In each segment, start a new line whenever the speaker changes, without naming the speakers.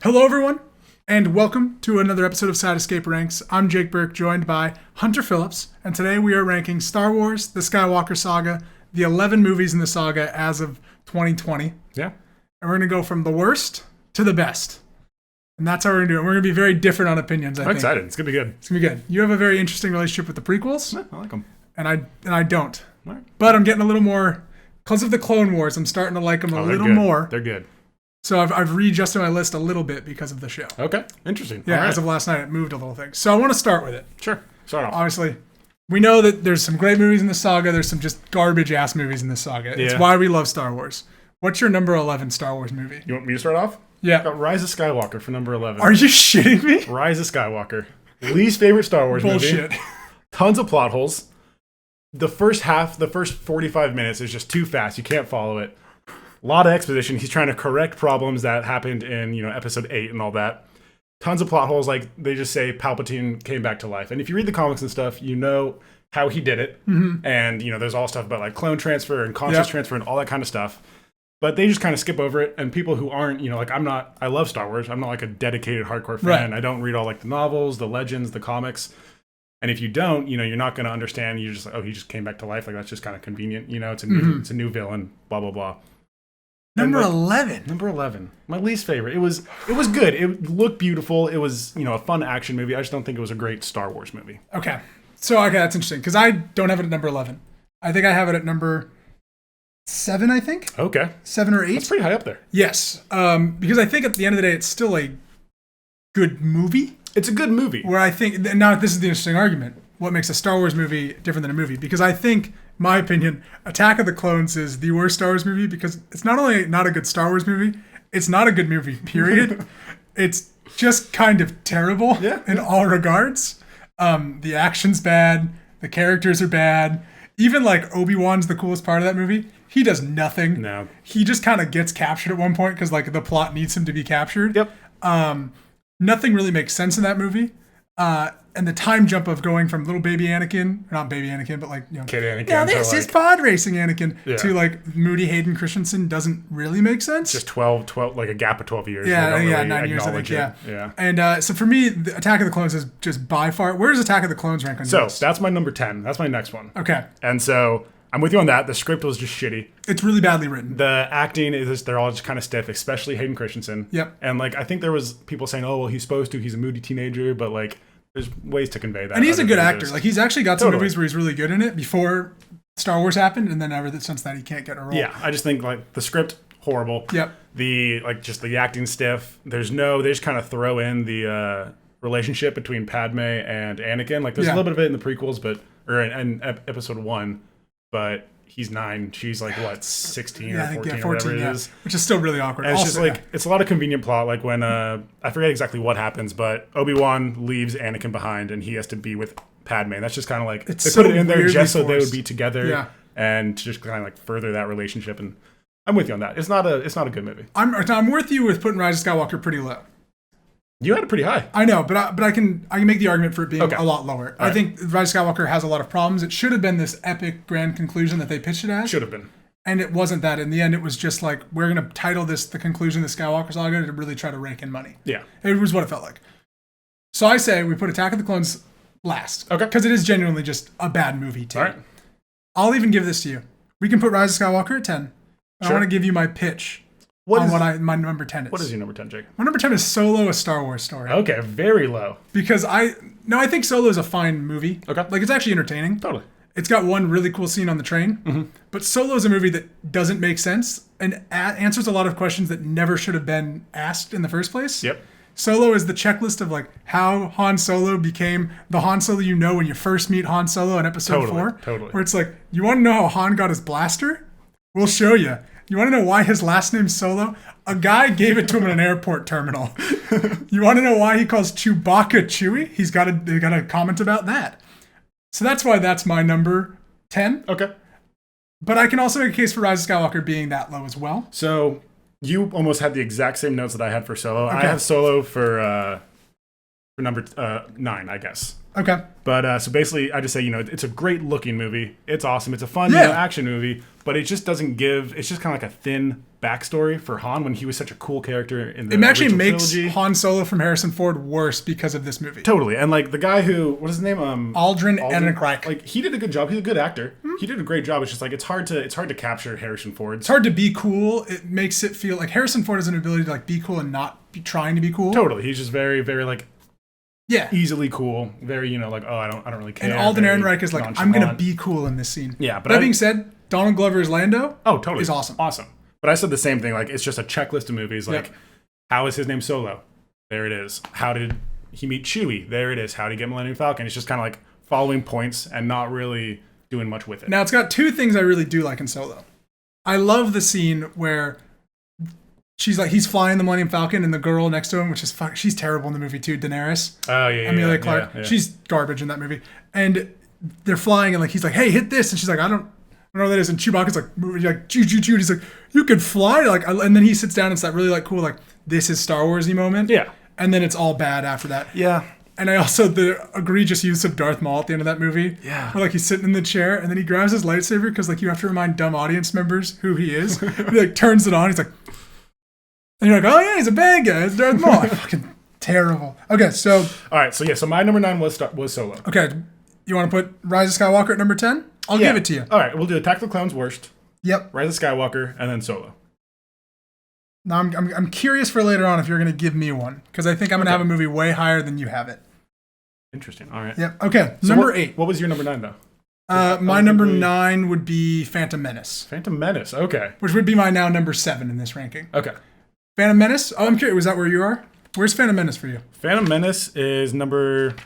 Hello, everyone, and welcome to another episode of Side Escape Ranks. I'm Jake Burke, joined by Hunter Phillips, and today we are ranking Star Wars, the Skywalker Saga, the 11 movies in the saga as of 2020.
Yeah.
And we're going to go from the worst to the best. And that's how we're going to do it. We're going to be very different on opinions, I think.
I'm excited. It's going to be good.
It's going to be good. You have a very interesting relationship with the prequels.
Yeah, I like them.
And I don't.
All right.
But I'm getting a little more, because of the Clone Wars, I'm starting to like them a little
good.
more.
They're good.
So I've readjusted my list a little bit because of the show.
Okay. Interesting.
Yeah,
All right.
as of last night, it moved a little thing. So I want to start with it.
Sure. Start off.
Obviously, we know that there's some great movies in this saga. There's some just garbage-ass movies in this saga.
Yeah.
It's why we love Star Wars. What's your number 11 Star Wars movie?
You want me to start off?
Yeah.
Got Rise of Skywalker for number 11.
Are you shitting me?
Rise of Skywalker. Least favorite Star Wars
Bullshit.
movie. Tons of plot holes. The first 45 minutes is just too fast. You can't follow it. A lot of exposition. He's trying to correct problems that happened in, episode 8 and all that. Tons of plot holes. Like, they just say Palpatine came back to life. And if you read the comics and stuff, you know how he did it.
Mm-hmm.
And, there's all stuff about, like, clone transfer and conscious transfer and all that kind of stuff. But they just kind of skip over it. And people who aren't, I love Star Wars. I'm not, like, a dedicated hardcore fan. Right. I don't read all, like, the novels, the legends, the comics. And if you don't, you're not going to understand. You're just like, oh, he just came back to life. Like, that's just kind of convenient. It's a new villain, blah, blah, blah.
Number 11.
Number 11. My least favorite. It was good. It looked beautiful. It was, a fun action movie. I just don't think it was a great Star Wars movie.
Okay. That's interesting. Because I don't have it at number 11. I think I have it at number 7, I think.
Okay.
7 or 8.
That's pretty high up there.
Yes. Because I think at the end of the day, it's still a good movie.
It's a good movie.
Where I think, now this is the interesting argument. What makes a Star Wars movie different than a movie? Because I think, my opinion, Attack of the Clones is the worst Star Wars movie because it's not only not a good Star Wars movie, it's not a good movie, period. It's just kind of terrible in all regards. The action's bad. The characters are bad. Even like Obi-Wan's the coolest part of that movie. He does nothing.
No.
He just kind of gets captured at one point because like the plot needs him to be captured.
Yep.
Nothing really makes sense in that movie. And the time jump of going from little baby Anakin, not baby Anakin, but like,
Kid Anakin.
Now this is pod racing Anakin to like moody Hayden Christensen doesn't really make sense.
Just 12, like a gap of 12 years.
Yeah,
really
9 years, I think,
yeah.
And so for me, the Attack of the Clones is just by far, where does Attack of the Clones rank on your list?
So that's my number 10. That's my next one.
Okay.
And so I'm with you on that. The script was just shitty.
It's really badly written.
The acting they're all just kind of stiff, especially Hayden Christensen.
Yep.
And like, I think there was people saying, oh, well, he's a moody teenager, but like, there's ways to convey that.
And he's a good actor. Like, he's actually got some
Totally.
movies where he's really good in it before Star Wars happened, and then ever since that, he can't get a role.
Yeah, I just think like the script horrible.
Yep.
The acting stiff. They just kind of throw in the relationship between Padme and Anakin. Like, there's a little bit of it in the prequels, or in episode 1, but he's 9. She's like, what, 16 or 14 or whatever it is.
Which is still really awkward.
And it's just like, it's a lot of convenient plot. Like when, I forget exactly what happens, but Obi-Wan leaves Anakin behind and he has to be with Padme. And that's just kind of like, they put it in there just so they would be together and to just kind of like further that relationship. And I'm with you on that. It's not a good movie.
I'm with you with putting Rise of Skywalker pretty low.
You had it pretty high.
I know, but I can make the argument for it being a lot lower.
All
I think Rise of Skywalker has a lot of problems. It should have been this epic grand conclusion that they pitched it as.
Should have been.
And it wasn't that. In the end, it was just like, we're going to title this the conclusion of the Skywalker Saga to really try to rake in money.
Yeah.
It was what it felt like. So I say we put Attack of the Clones last.
Okay.
Because it is genuinely just a bad movie, too.
All right.
I'll even give this to you. We can put Rise of Skywalker at 10.
Sure.
I want to give you my pitch. My number 10 is.
What is your number 10, Jake?
My number 10 is Solo, a Star Wars story.
Okay, very low.
Because I think Solo is a fine movie.
Okay.
Like, it's actually entertaining.
Totally.
It's got one really cool scene on the train.
Mm-hmm.
But Solo is a movie that doesn't make sense and answers a lot of questions that never should have been asked in the first place.
Yep.
Solo is the checklist of like how Han Solo became the Han Solo you know when you first meet Han Solo in episode 4.
Totally.
Where it's like, you want to know how Han got his blaster? We'll show you. You want to know why his last name's Solo? A guy gave it to him in an airport terminal. You want to know why he calls Chewbacca Chewie? They got a comment about that. So that's why that's my number 10.
Okay.
But I can also make a case for Rise of Skywalker being that low as well.
So you almost had the exact same notes that I had for Solo.
Okay.
I have Solo for number 9, I guess.
Okay.
But so basically, I just say, it's a great looking movie. It's awesome. It's a fun action movie, but it just doesn't give. It's just kind of like a thin backstory for Han when he was such a cool character in the
It actually makes
trilogy.
Han Solo from Harrison Ford worse because of this movie.
Totally, and like the guy who, what is his name?
Aldrin Ehrenreich.
Like he did a good job. He's a good actor. He did a great job. It's just like it's hard to capture Harrison Ford.
It's hard to be cool. It makes it feel like Harrison Ford has an ability to like be cool and not be trying to be cool.
Totally, he's just very, very like.
Yeah.
Easily cool. Very, like, oh, I don't really care.
And Alden Ehrenreich is like, I'm going to be cool in this scene.
Yeah, but
that being said, Donald Glover's Lando
totally
is awesome.
Awesome. But I said the same thing. Like, it's just a checklist of movies. Like, how is his name Solo? There it is. How did he meet Chewie? There it is. How did he get Millennium Falcon? It's just kind of like following points and not really doing much with it.
Now, it's got two things I really do like in Solo. I love the scene where he's flying the Millennium Falcon, and the girl next to him, which is she's terrible in the movie too, Daenerys.
Oh yeah,
Emilia Clarke.
Yeah.
She's garbage in that movie. And they're flying, and like he's like, "Hey, hit this," and she's like, "I don't know what that is." And Chewbacca's like, moving, like, choo choo choo. He's like, "You could fly," like, and then he sits down and it's that really like cool, like, this is Star Warsy moment.
Yeah.
And then it's all bad after that.
Yeah.
And I also the egregious use of Darth Maul at the end of that movie.
Yeah.
Where like he's sitting in the chair and then he grabs his lightsaber because like you have to remind dumb audience members who he is. He like turns it on. He's like. And you're like, oh yeah, he's a bad guy. It's Darth Maul. Fucking terrible. Okay, so.
All right, so my number 9 was Solo.
Okay, you want to put Rise of Skywalker at number 10? I'll give it to you.
All right, we'll do Attack of the Clones worst.
Yep.
Rise of Skywalker, and then Solo.
Now I'm curious for later on if you're going to give me one because I think I'm going to have a movie way higher than you have it.
Interesting. All right.
Yep. Okay.
So
number 8.
What was your number 9 though?
My number 9 would be Phantom Menace.
Phantom Menace. Okay.
Which would be my now number 7 in this ranking.
Okay.
Phantom Menace? Oh, I'm curious. Was that where you are? Where's Phantom Menace for you?
Phantom Menace is number...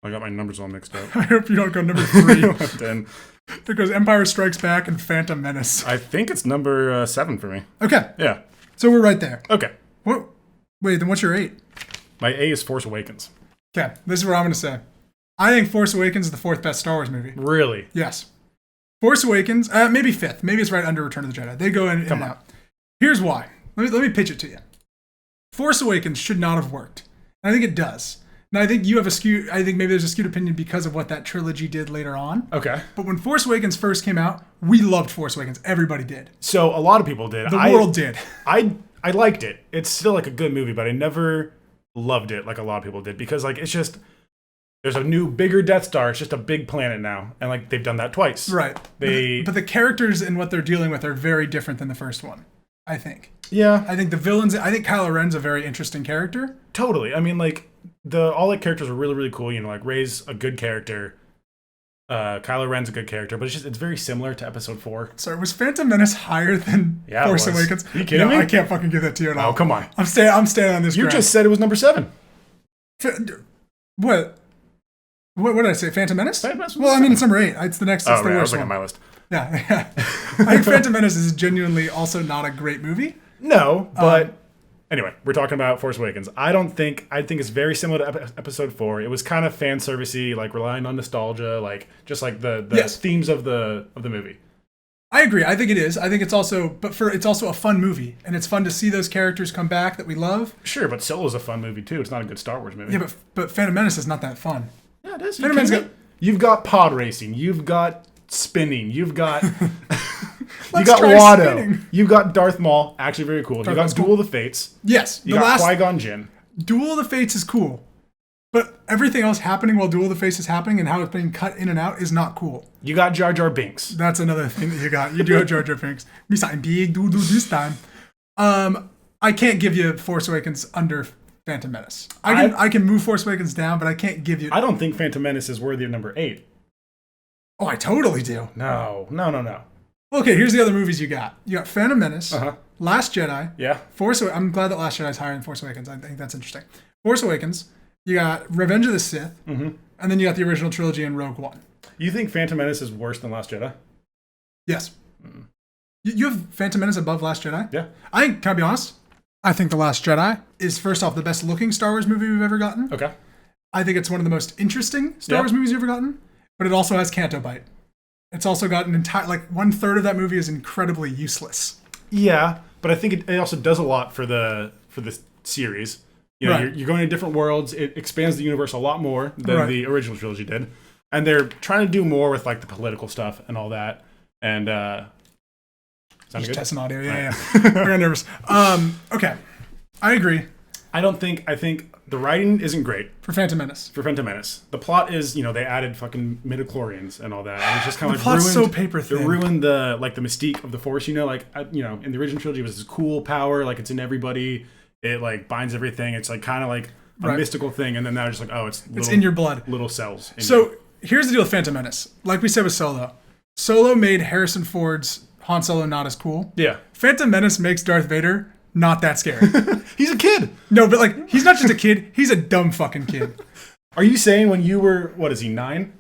I got my numbers all mixed up.
I hope you don't go number 3.
10.
It goes Empire Strikes Back and Phantom Menace.
I think it's number 7 for me.
Okay.
Yeah.
So we're right there.
Okay.
What? Wait, then what's your 8?
My A is Force Awakens.
Okay, this is what I'm going to say. I think Force Awakens is the 4th best Star Wars movie.
Really?
Yes. Force Awakens, maybe 5th. Maybe it's right under Return of the Jedi. They go in and out. Here's why. Let me pitch it to you. Force Awakens should not have worked. And I think it does. Now, I think you have I think maybe there's a skewed opinion because of what that trilogy did later on.
Okay.
But when Force Awakens first came out, we loved Force Awakens. Everybody did.
So a lot of people did.
The world did.
I liked it. It's still like a good movie, but I never loved it like a lot of people did because like it's just there's a new bigger Death Star. It's just a big planet now, and like they've done that twice.
Right. But the characters and what they're dealing with are very different than the first one. I think.
Yeah.
I think the villains. I think Kylo Ren's a very interesting character.
Totally. I mean, like all the characters are really, really cool. Like Rey's a good character. Kylo Ren's a good character, but it's very similar to Episode 4.
Sorry, was Phantom Menace higher than Force Awakens?
Are you kidding me?
I can't fucking give that to you at all.
Oh, come on.
I'm staying on this.
You
ground.
just said it was number 7.
What? What did I say? Phantom Menace?
Phantom Menace.
Well, I mean, it's number 8. It's the next. It's the
right. I was
worst
looking
one.
at my list.
Yeah. I think Phantom Menace is genuinely also not a great movie.
No, but anyway, we're talking about Force Awakens. I think it's very similar to Episode 4. It was kind of fan servicey, like relying on nostalgia, like just like the themes of the movie.
I agree. I think it is. I think it's also a fun movie, and it's fun to see those characters come back that we love.
Sure, but Solo's a fun movie too. It's not a good Star Wars movie.
Yeah, but Phantom Menace is not that fun.
Yeah, it is.
You've
got pod racing. You've got spinning. You've got
you got
Watto.
Spinning.
You've got Darth Maul. Actually, very cool. You got Duel of the Fates.
Yes,
you got Qui-Gon Jinn.
Duel of the Fates is cool, but everything else happening while Duel of the Fates is happening and how it's being cut in and out is not cool.
You got Jar Jar Binks.
That's another thing that you got. You do have Jar Jar Binks. Me something big do this time. I can't give you Force Awakens under Phantom Menace. I can move Force Awakens down, but I can't give you.
I don't think Phantom Menace is worthy of number 8.
Oh, I totally do.
No.
Okay, here's the other movies you got. You got Phantom Menace,
Uh-huh.
Last Jedi,
Yeah.
I'm glad that Last Jedi is higher than Force Awakens. I think that's interesting. Force Awakens, you got Revenge of the Sith, and then you got the original trilogy and Rogue One.
You think Phantom Menace is worse than Last Jedi?
Yes. You have Phantom Menace above Last Jedi?
Yeah.
Can I be honest? I think The Last Jedi is, first off, the best looking Star Wars movie we've ever gotten.
Okay.
I think it's one of the most interesting Star Wars movies you've ever gotten, but it also has Canto Bite. It's also got an entire, 1/3 of that movie is incredibly useless.
Yeah, but I think it also does a lot for the series. You know,
Right.
you're going to different worlds. It expands the universe a lot more than the original trilogy did. And they're trying to do more with like the political stuff and all that. And
Just good? Testing audio. Yeah. I got nervous. Okay. I agree.
I think the writing isn't great.
For Phantom Menace.
The plot is, they added fucking midichlorians and all that. And it's just kind of like
plot's so paper thin.
It ruined the mystique of the Force, in the original trilogy it was this cool power, like it's in everybody. It like binds everything. It's like kind of like a mystical thing, and then now it's just like, oh, it's
in your blood.
Little cells.
Here's the deal with Phantom Menace. Like we said with Solo. Solo made Harrison Ford's Han Solo not as cool.
Yeah.
Phantom Menace makes Darth Vader not that scary.
He's a kid.
No, but like he's not just a kid. He's a dumb fucking kid.
Are you saying when you were, what is he, 9?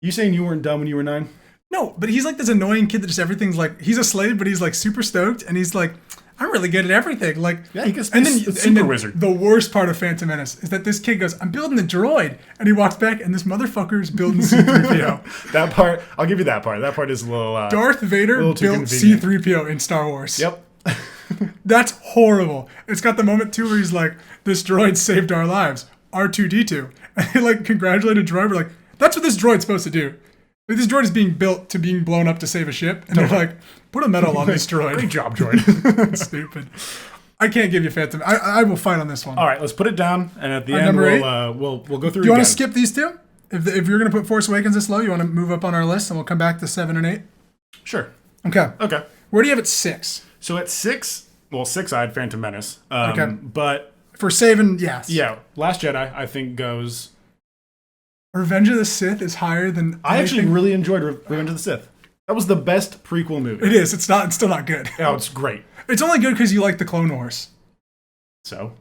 You saying you weren't dumb when you were 9?
No, but he's like this annoying kid that just everything's like, he's a slave, but he's like super stoked, and he's like, I'm really good at everything. Like,
yeah, he gets super wizard.
The worst part of Phantom Menace is that this kid goes, I'm building a droid, and he walks back, and this motherfucker is building C-3PO.
That part, I'll give you that part. That part is a little
Darth Vader built C-3PO in Star Wars.
Yep.
That's horrible. It's got the moment too where he's like, this droid saved our lives. R2-D2. And they like congratulate a droid. We're like, that's what this droid's supposed to do. Like, this droid is being built to being blown up to save a ship. And they're like, put a medal on this droid.
Great job, droid.
Stupid. I can't give you Phantom. I will fight on this one.
All right, let's put it down. And at the end, we'll go through it.
Do you want to skip these two? If you're going to put Force Awakens this low, you want to move up on our list and we'll come back to 7 and 8?
Sure.
Okay.
Okay.
Where do you have it 6?
So at 6, I had Phantom Menace. Okay. But
for saving, yes.
Yeah. Last Jedi, I think, goes...
Revenge of the Sith is higher than...
I actually really enjoyed Revenge of the Sith. That was the best prequel movie.
It is. It's still not good.
Oh, it's great.
It's only good because you like the Clone Wars.
So?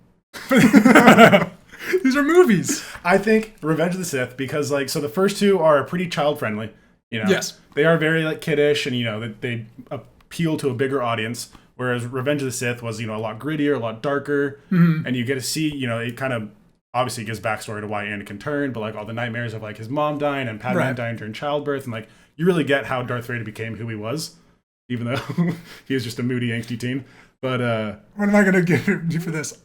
These are movies.
I think Revenge of the Sith, because so the first two are pretty child-friendly.
Yes.
They are very kiddish, and they appeal to a bigger audience. Whereas Revenge of the Sith was, a lot grittier, a lot darker. Mm-hmm. And you get to see, it kind of obviously gives backstory to why Anakin turned, but all the nightmares of his mom dying and Padme dying during childbirth. And you really get how Darth Vader became who he was, even though he was just a moody, angsty teen. But
what am I going to give you for this?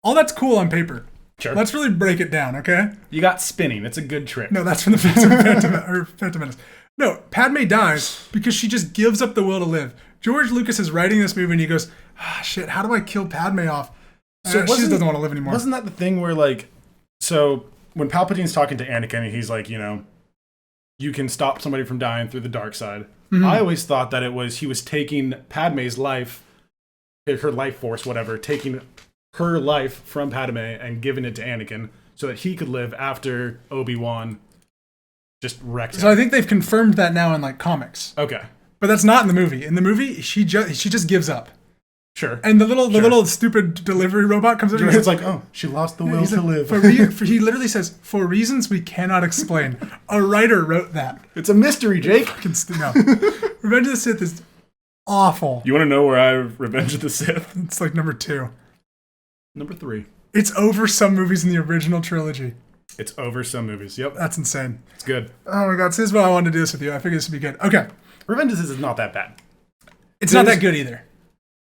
All that's cool on paper.
Sure.
Let's really break it down, okay?
You got spinning. It's a good trick.
No, that's from the Phantom Menace. No, Padme dies because she just gives up the will to live. George Lucas is writing this movie and he goes, shit, how do I kill Padme off? So she just doesn't want to live anymore.
Wasn't that the thing where so when Palpatine's talking to Anakin, he's like, you can stop somebody from dying through the dark side. Mm-hmm. I always thought that he was taking Padme's life, her life force, whatever, taking her life from Padme and giving it to Anakin so that he could live after Obi-Wan just wrecked him.
So I think they've confirmed that now in comics.
Okay.
But that's not in the movie. In the movie, she just gives up.
Sure.
And the little stupid delivery robot comes in.
It's she lost the will to live.
He literally says, for reasons we cannot explain. A writer wrote that.
It's a mystery, Jake.
No. Revenge of the Sith is awful.
You want to know where I have Revenge of the Sith?
It's number 2.
Number 3.
It's over some movies in the original trilogy.
It's over some movies. Yep.
That's insane.
It's good.
Oh my God. So this is why I wanted to do this with you. I figured this would be good. Okay.
Revenge of the Sith is not that bad.
It's not that good either.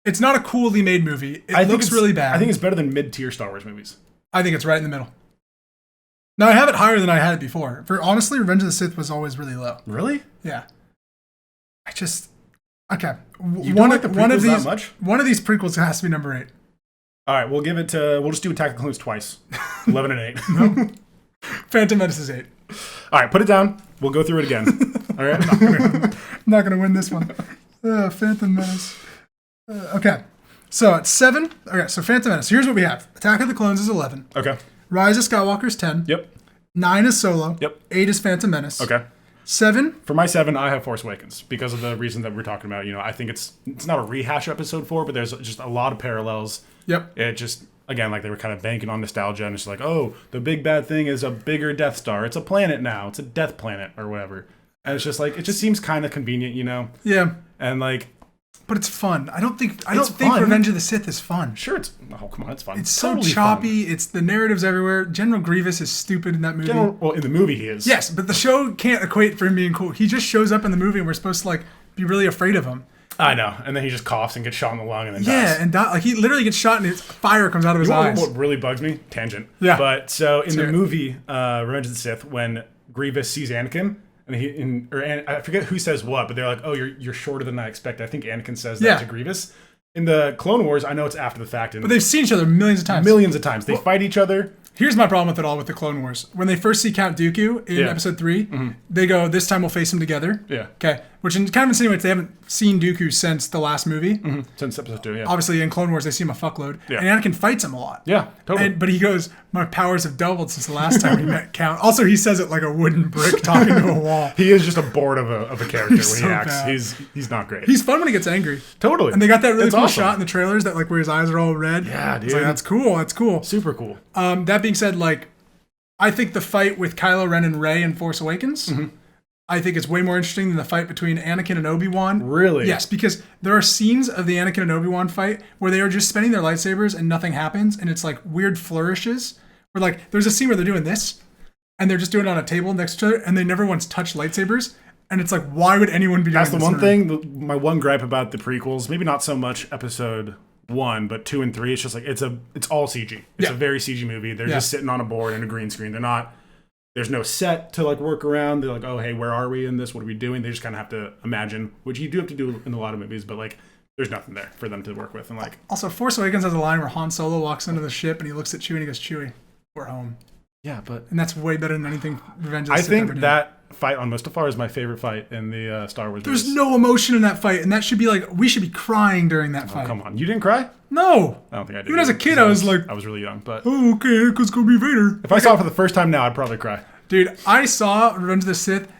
It's not a coolly made movie. It looks really bad.
I think it's better than mid-tier Star Wars movies.
I think it's right in the middle. Now, I have it higher than I had it before. Honestly, Revenge of the Sith was always really low.
Really?
Yeah. Okay.
You don't like the prequels that much?
One of these prequels has to be number 8.
All right, we'll just do Attack of the Clones twice. 11 and 8.
No. Phantom Menace is 8.
All right, put it down. We'll go through it again. All right?
I'm not going to win this one. Phantom Menace. Okay. So at 7. Okay, so Phantom Menace. Here's what we have. Attack of the Clones is 11.
Okay.
Rise of Skywalker is 10.
Yep.
9 is Solo.
Yep.
8 is Phantom Menace.
Okay.
7.
For my 7, I have Force Awakens because of the reason that we're talking about. I think it's not a rehash of episode 4, but there's just a lot of parallels.
Yep.
It just, again, they were kind of banking on nostalgia, and it's the big bad thing is a bigger Death Star. It's a planet now. It's a death planet or whatever. And it's just it just seems kind of convenient,
Yeah.
And
but it's fun. I don't think Revenge of the Sith is fun.
Sure, come on, it's fun.
It's so totally choppy. Fun. It's the narratives everywhere. General Grievous is stupid in that movie.
Well, in the movie he is.
Yes, but the show can't equate for him being cool. He just shows up in the movie and we're supposed to be really afraid of him.
I know. And then he just coughs and gets shot in the lung and then dies.
Yeah, and like he literally gets shot and his fire comes out of his eyes.
What really bugs me? Tangent.
Yeah.
But so in the movie Revenge of the Sith, when Grievous sees Anakin, and I forget who says what, but they're like, "Oh, you're shorter than I expected." I think Anakin says that to Grievous. In the Clone Wars, I know it's after the fact,
but they've seen each other millions of times.
They fight each other.
Here's my problem with it all with the Clone Wars. When they first see Count Dooku in Episode 3, they go, "This time we'll face him together."
Yeah.
Okay. Which kind of insinuates they haven't seen Dooku since the last movie.
Since Episode 2, yeah.
Obviously, in Clone Wars, they see him a fuckload.
Yeah.
And Anakin fights him a lot.
Yeah, totally.
But he goes, "My powers have doubled since the last time we met Count." Also, he says it like a wooden brick talking to a wall.
He is just a board of a character when he acts.
Bad.
He's not great.
He's fun when he gets angry.
Totally.
And they got that really cool
awesome.
shot in the trailers that like where his eyes are all red.
Yeah, dude.
It's like, that's cool. That's cool.
Super cool.
That being said, like, I think the fight with Kylo Ren and Rey in Force Awakens, I think it's way more interesting than the fight between Anakin and Obi-Wan.
Really?
Yes, because there are scenes of the Anakin and Obi-Wan fight where they are just spinning their lightsabers and nothing happens, and it's like weird flourishes. Where like there's a scene where they're doing this, and they're just doing it on a table next to each other, and they never once touch lightsabers. And it's like, why would anyone be doing this?
That's the one thing, my one gripe about the prequels, maybe not so much Episode 1, but 2 and 3, it's just like it's all CG. It's a very CG movie. They're just sitting on a board and a green screen. There's no set to like work around. They're like, "Oh, hey, where are we in this? What are we doing?" They just kind of have to imagine, which you do have to do in a lot of movies, but like there's nothing there for them to work with. And like
also, Force Awakens has a line where Han Solo walks into the ship and he looks at Chewie and he goes, "Chewie, we're home."
Yeah, and
that's way better than anything Revenge of the
I
Sith
think
ever did.
that fight on Mustafar is my favorite fight in the Star Wars movies.
There's no emotion in that fight, and that should be like, we should be crying during that fight.
Come on. You didn't cry?
No.
I don't think I did.
Even as a kid, I was like...
I was really young, but...
Oh, okay, it's gonna be Vader.
If I saw it for the first time now, I'd probably cry.
Dude, I saw Revenge of the Sith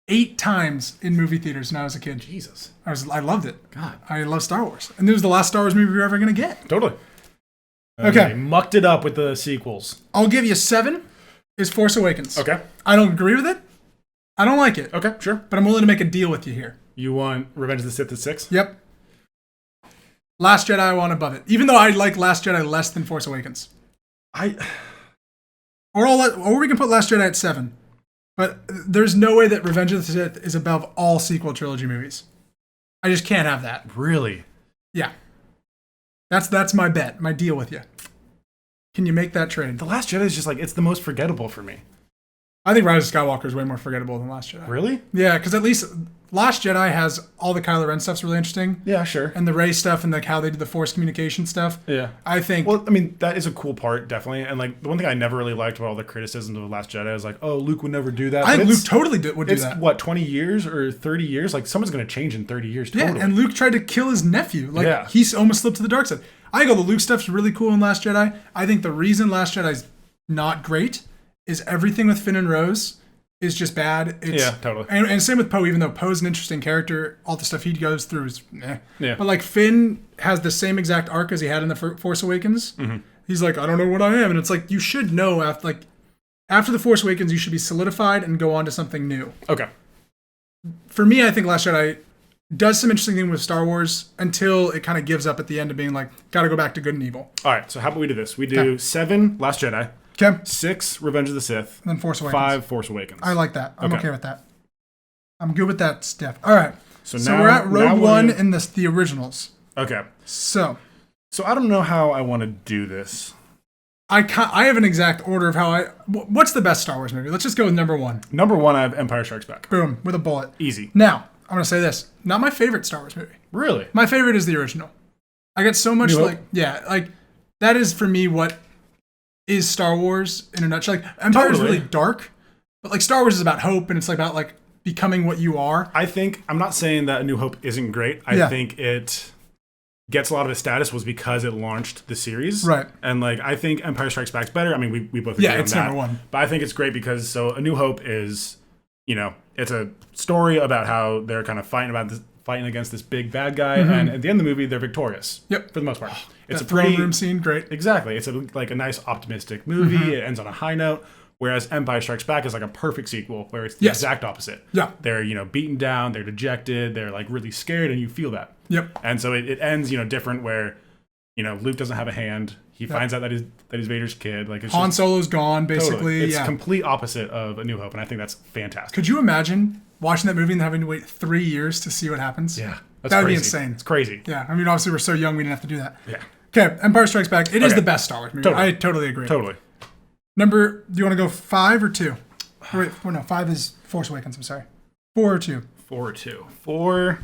8 times in movie theaters when I was a kid.
Jesus.
I loved it.
God.
I love Star Wars. And it was the last Star Wars movie we were ever gonna get.
Totally.
Okay.
They mucked it up with the sequels.
I'll give you 7 is Force Awakens.
Okay.
I don't agree with it. I don't like it.
Okay, sure.
But I'm willing to make a deal with you here.
You want Revenge of the Sith at 6?
Yep. Last Jedi I want above it. Even though I like Last Jedi less than Force Awakens. Or we can put Last Jedi at 7. But there's no way that Revenge of the Sith is above all sequel trilogy movies. I just can't have that.
Really?
Yeah. That's my bet, my deal with you. Can you make that trade?
The Last Jedi is just like, it's the most forgettable for me.
I think Rise of Skywalker is way more forgettable than Last Jedi.
Really?
Yeah, because at least Last Jedi has all the Kylo Ren stuff's really interesting.
Yeah, sure.
And the Rey stuff and like how they did the Force communication stuff.
Yeah.
I think...
Well, I mean, that is a cool part, definitely. And like, the one thing I never really liked about all the criticisms of Last Jedi is like, oh, Luke would never do that.
I think Luke totally would do that.
It's, what, 20 years or 30 years? Like, someone's going to change in 30 years, totally.
Yeah, and Luke tried to kill his nephew. Like, he almost slipped to the dark side. I think all the Luke stuff's really cool in Last Jedi. I think the reason Last Jedi's not great is everything with Finn and Rose is just bad.
Yeah, totally.
And same with Poe, even though Poe's an interesting character, all the stuff he goes through is eh.
Yeah.
But like Finn has the same exact arc as he had in the Force Awakens. Mm-hmm. He's like, I don't know what I am. And it's like, you should know after the Force Awakens, you should be solidified and go on to something new.
Okay.
For me, I think Last Jedi does some interesting thing with Star Wars until it kind of gives up at the end of being like, gotta go back to good and evil.
All right, so how about we do this? We do 7, Last Jedi.
Okay.
6, Revenge of the Sith.
And then Force Awakens.
5, Force Awakens.
I like that. I'm okay with that. I'm good with that, Steph. All right. So
now,
we're at Rogue One in the originals.
Okay.
So
I don't know how I want to do this.
I have an exact order of how what's the best Star Wars movie? Let's just go with number 1.
Number 1, I have Empire Strikes Back.
Boom, with a bullet.
Easy.
Now, I'm going to say this. Not my favorite Star Wars movie.
Really?
My favorite is the original. I get so much
New Hope?
that is for me what is Star Wars in a nutshell. Like, Empire is really dark, but like Star Wars is about hope and it's like about like becoming what you are.
I'm not saying that A New Hope isn't great. I think it gets a lot of its status was because it launched the series.
Right.
And like, I think Empire Strikes Back's better. I mean, we both agree on that.
It's number 1.
But I think it's great because A New Hope is, it's a story about how they're kind of fighting against this big bad guy, and at the end of the movie, they're victorious.
Yep.
For the most part. It's a
throne room scene, great.
Exactly. It's a nice optimistic movie. It ends on a high note. Whereas Empire Strikes Back is like a perfect sequel where it's the exact opposite.
Yeah.
They're, beaten down, they're dejected, they're like really scared, and you feel that.
Yep.
And so it ends, different where, Luke doesn't have a hand. He finds out that he's Vader's kid. Like it's
Han Solo's gone, basically.
Totally. It's complete opposite of A New Hope, and I think that's fantastic.
Could you imagine watching that movie and having to wait 3 years to see what happens?
Yeah. That's
That'd
crazy.
be insane.
It's crazy.
Yeah, I mean, obviously we're so young, we didn't have to do that.
Yeah.
Okay, Empire Strikes Back. It is the best Star Wars movie.
Totally.
I totally agree.
Totally.
Do you want to go 5 or 2? Or wait, no, 5 is Force Awakens, I'm sorry. 4 or 2?
4 or 2. 4.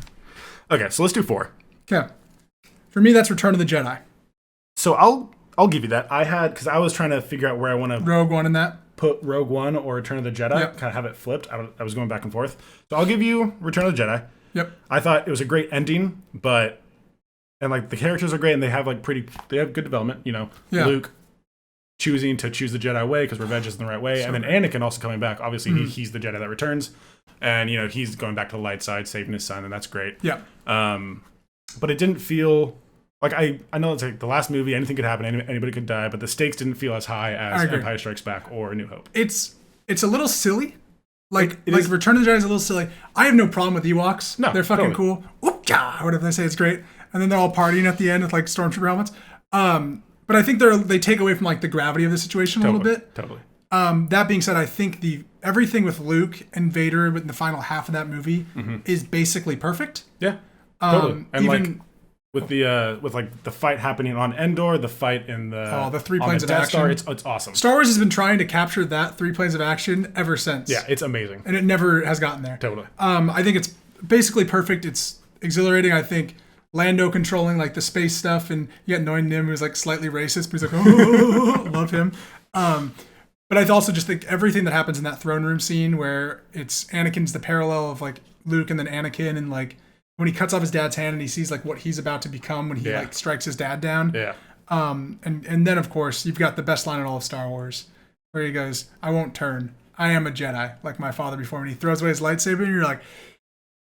Okay, so let's do 4.
Okay. For me, that's Return of the Jedi.
So I'll give you that. Because I was trying to figure out where I want to
Rogue One in that.
put Rogue One or Return of the Jedi,
Yep.
kind of have it flipped. I was going back and forth. So I'll give you Return of the Jedi.
Yep.
I thought it was a great ending, and like the characters are great and they have good development,
Yeah.
Luke choosing to choose the Jedi way because revenge isn't the right way. And then Anakin also coming back. Obviously he's the Jedi that returns. And he's going back to the light side, saving his son, and that's great.
Yeah.
But it didn't feel like I know it's like the last movie, anything could happen, anybody could die, but the stakes didn't feel as high as Empire Strikes Back or A New Hope.
It's a little silly. Like Return of the Jedi is a little silly. I have no problem with Ewoks. No, they're fucking cool. Oop-ja, whatever they say, it's great. And then they're all partying at the end with like stormtrooper helmets. But I think they take away from like the gravity of the situation a little bit.
Totally.
That being said, I think everything with Luke and Vader in the final half of that movie is basically perfect.
Yeah. Totally. And
even,
with the fight happening on Endor, the fight in the
3 planes of
Death
action.
Star, it's awesome.
Star Wars has been trying to capture that 3 planes of action ever since.
Yeah, it's amazing.
And it never has gotten there.
Totally.
I think it's basically perfect. It's exhilarating. I think Lando controlling like the space stuff, and you got Noin Nim who's like slightly racist, but he's like, oh, love him. But I also just think everything that happens in that throne room scene where it's Anakin's the parallel of like Luke and then Anakin, and like when he cuts off his dad's hand and he sees like what he's about to become when he like strikes his dad down.
Yeah.
And then of course you've got the best line in all of Star Wars where he goes, "I won't turn. I am a Jedi, like my father before me." And he throws away his lightsaber and you're like,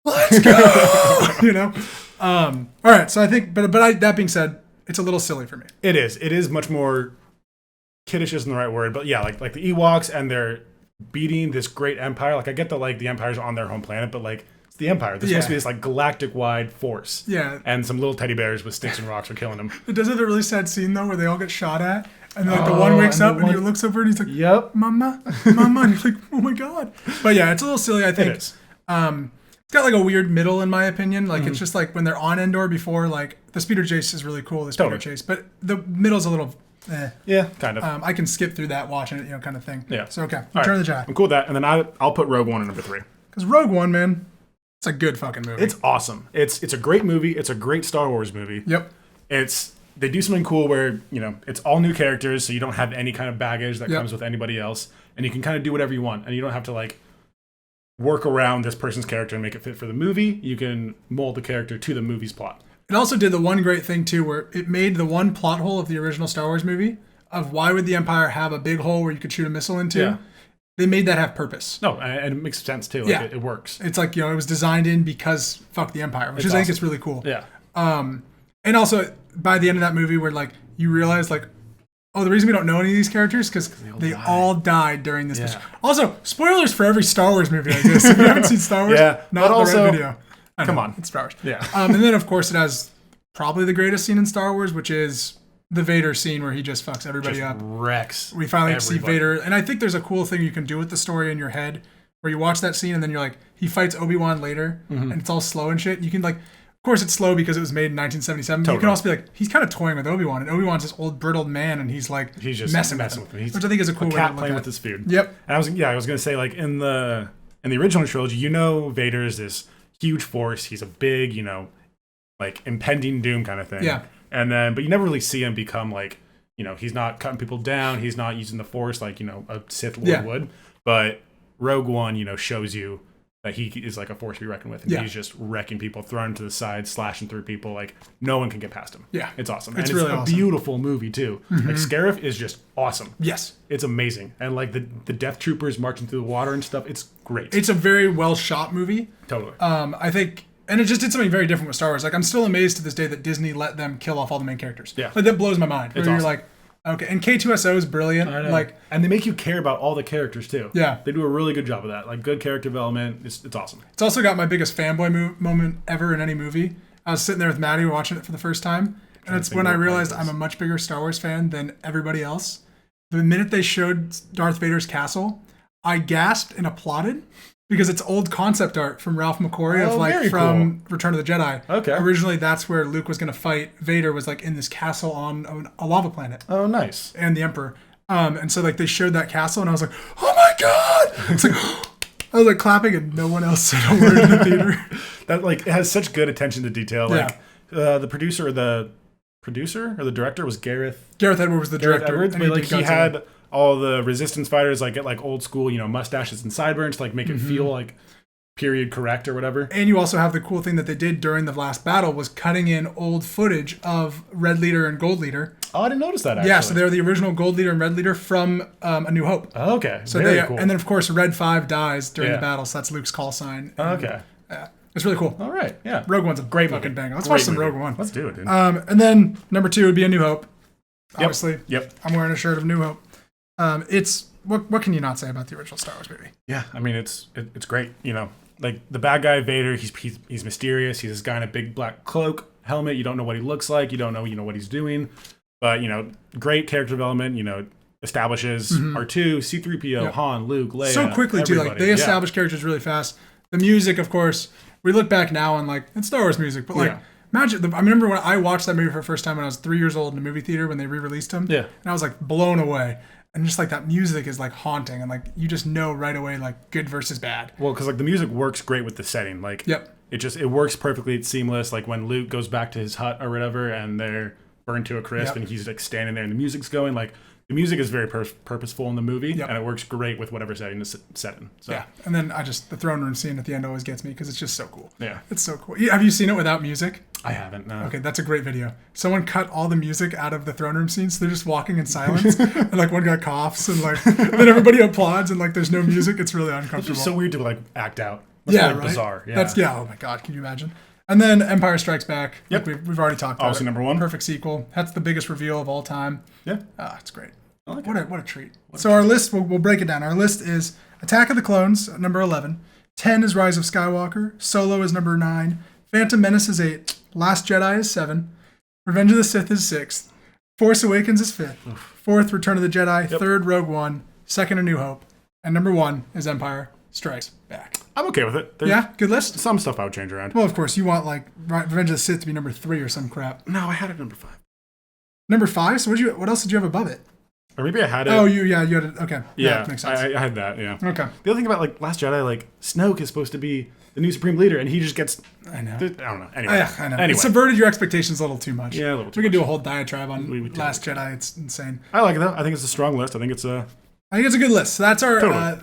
let's go. All right. So I think, but that being said, it's a little silly for me.
It is. It is much more kiddish isn't the right word, but yeah, like the Ewoks and they're beating this great empire. Like I get the Empire's on their home planet, but like it's the Empire. There's supposed to be this like galactic wide force.
Yeah.
And some little teddy bears with sticks and rocks are killing them.
It does have a really sad scene though where they all get shot at. And then like, the one wakes up and he looks over and he's like,
"Yep,
Mama, Mama." And you're like, "Oh my God." But yeah, it's a little silly, I think.
It is.
It's got like a weird middle in my opinion. Like it's just like when they're on Endor before, like the speeder chase is really cool, the speeder chase. But the middle's a little
yeah, kind of.
I can skip through that watching it, kind of thing.
Yeah.
So okay, Return of the Jedi.
I'm cool with that. And then I'll put Rogue One at number 3.
Because Rogue One, man, it's a good fucking movie.
It's awesome. It's a great movie. It's a great Star Wars movie.
Yep.
They do something cool where, it's all new characters, so you don't have any kind of baggage that comes with anybody else. And you can kind of do whatever you want. And you don't have to, like, work around this person's character and make it fit for the movie. You can mold the character to the movie's plot.
It also did the one great thing, too, where it made the one plot hole of the original Star Wars movie of why would the Empire have a big hole where you could shoot a missile into.
Yeah.
They made that have purpose.
No, and it makes sense, too. Like, it works.
It's like, it was designed in because fuck the Empire, which I think is really cool.
Yeah.
And also, by the end of that movie where, like, you realize, like, oh, the reason we don't know any of these characters because they all died during this mission. Also, spoilers for every Star Wars movie, I guess. If you haven't seen Star Wars, not the right video.
Come on.
It's Star Wars.
Yeah.
And then, of course, it has probably the greatest scene in Star Wars, which is the Vader scene where he just fucks everybody up.
Wrecks.
We finally see Vader. And I think there's a cool thing you can do with the story in your head where you watch that scene and then you're like, he fights Obi-Wan later and it's all slow and shit. And you can like, of course it's slow because it was made in 1977. But you can also be like, he's kind of toying with Obi-Wan. And Obi-Wan's this old brittled man and he's like
just
messing with him. Which I think is a cool way to look
playing
at
with his food.
Yep.
And I was going to say, like, in the original trilogy, Vader is this huge force. He's a big, like impending doom kind of thing.
Yeah.
And then, but you never really see him become like, he's not cutting people down. He's not using the force like, a Sith Lord would. But Rogue One, shows you that he is like a force to be reckoned with. And he's just wrecking people, throwing to the side, slashing through people. Like, no one can get past him.
Yeah.
It's awesome.
It's
and
really
it's a
awesome.
beautiful movie, too. Like, Scarif is just awesome.
Yes.
It's amazing. And, like, the Death Troopers marching through the water and stuff, it's great.
It's a very well shot movie.
Totally.
I think... And it just did something very different with Star Wars. Like, I'm still amazed to this day that Disney let them kill off all the main characters.
Yeah.
Like, that blows my mind.
It's
You're
awesome.
like, okay. And K2SO is brilliant.
I know.
Like,
and they make you care about all the characters, too.
Yeah.
They do a really good job of that. Like, good character development. It's awesome.
It's also got my biggest fanboy moment ever in any movie. I was sitting there with Maddie watching it for the first time. And it's when I realized I'm a much bigger Star Wars fan than everybody else. The minute they showed Darth Vader's castle, I gasped and applauded. because it's old concept art from Ralph McQuarrie of like
very
from Return of the Jedi.
Okay.
Originally, that's where Luke was going to fight Vader, was like in this castle on a lava planet.
Oh, nice.
And the Emperor. And so like they showed that castle, and I was like, oh my god! It's like I was like clapping, and no one else said a word in the theater.
That like it has such good attention to detail. Like the producer or the director was Gareth
Edwards was the director.
Edwards, but like he had all the Resistance fighters like get like old school, mustaches and sideburns to like make it feel like period correct or whatever.
And you also have the cool thing that they did during the last battle was cutting in old footage of Red Leader and Gold Leader.
Oh, I didn't notice that actually.
Yeah, so they're the original Gold Leader and Red Leader from A New Hope.
Oh, okay.
So
very cool.
And then of course Red 5 dies during the battle, so that's Luke's call sign.
Okay.
Yeah. It's really cool.
All right. Yeah.
Rogue One's a great fucking banger. Let's watch some Rogue One.
Let's do it, dude.
And then number 2 would be A New Hope. Obviously.
Yep.
I'm wearing a shirt of New Hope. It's what can you not say about the original Star Wars movie?
Yeah, I mean it's great. Like the bad guy Vader, he's mysterious. He's this guy in a big black cloak, helmet. You don't know what he looks like. You don't know what he's doing. But great character development. Establishes R2, C-3PO, Han, Luke, Leia.
So quickly too. Like they establish characters really fast. The music, of course, we look back now and like it's Star Wars music, but like imagine. I remember when I watched that movie for the first time when I was 3 years old in the movie theater when they re-released him.
Yeah,
and I was like blown away. And just like that music is like haunting, and like you just know right away like good versus bad.
Well, because like the music works great with the setting. Like it works perfectly. It's seamless. Like when Luke goes back to his hut or whatever, and they're burned to a crisp, and he's like standing there, and the music's going. Like the music is very purposeful in the movie, and it works great with whatever setting it's set in. So. Yeah,
and then the throne room scene at the end always gets me because it's just so cool.
Yeah,
it's so cool. Have you seen it without music?
I haven't, no.
Okay, that's a great video. Someone cut all the music out of the throne room scenes, so they're just walking in silence, and like one guy coughs, and like then everybody applauds, and like there's no music. It's really uncomfortable.
It's so weird to like act out. That's
right?
Bizarre. Yeah.
Oh my god, can you imagine? And then Empire Strikes Back.
Yep.
Like we've already talked about.
Obviously, number 1.
Perfect sequel. That's the biggest reveal of all time.
Yeah.
It's great.
Like
what a treat. Our list, we'll break it down. Our list is Attack of the Clones, number 11. 10 is Rise of Skywalker. Solo is number 9. Phantom Menace is 8. Last Jedi is 7. Revenge of the Sith is 6th. Force Awakens is 5th. 4th, Return of the Jedi. 3rd, Rogue One. 2nd, A New Hope. And number 1 is Empire Strikes Back.
I'm okay with it.
Good list?
Some stuff I would change around.
Well, of course, you want like Revenge of the Sith to be number 3 or some crap.
No, I had it number 5.
Number 5? So what else did you have above it?
Or maybe I had it.
Oh, you had it. Okay.
Yeah,
that makes sense.
I had that, yeah.
Okay.
The other thing about like Last Jedi, like Snoke is supposed to be the new Supreme Leader, and he just gets...
I know.
I don't know. Anyway.
I know.
Anyway.
It subverted your expectations a little too much.
Yeah, a little too
We could
much.
do a whole diatribe on Last
totally.
Jedi. It's insane.
I like it, though. I think it's a strong list. I think it's
a good list. So that's our...
Totally.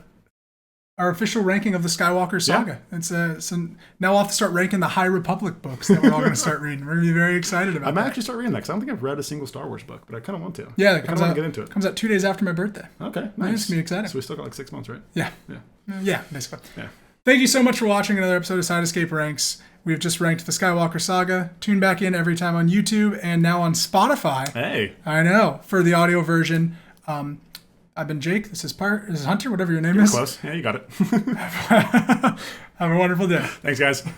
Our official ranking of the Skywalker Saga. Yeah. So now we'll have to start ranking the High Republic books that we're all going to start reading. We're going to be very excited about
I
that.
might actually start reading that because I don't think I've read a single Star Wars book, but I kind of want to.
Yeah,
I kind of want to get into it.
Comes out 2 days after my birthday.
Okay, nice.
It's going to be exciting.
So we still got like 6 months, right?
Yeah. Yeah, basically.
Yeah.
Thank you so much for watching another episode of Side Escape Ranks. We've just ranked the Skywalker Saga. Tune back in every time on YouTube and now on Spotify.
Hey.
I know, for the audio version. I've been Jake. This is Hunter, whatever your name
You're
is.
Close. Yeah, you got it.
Have a wonderful day.
Thanks, guys.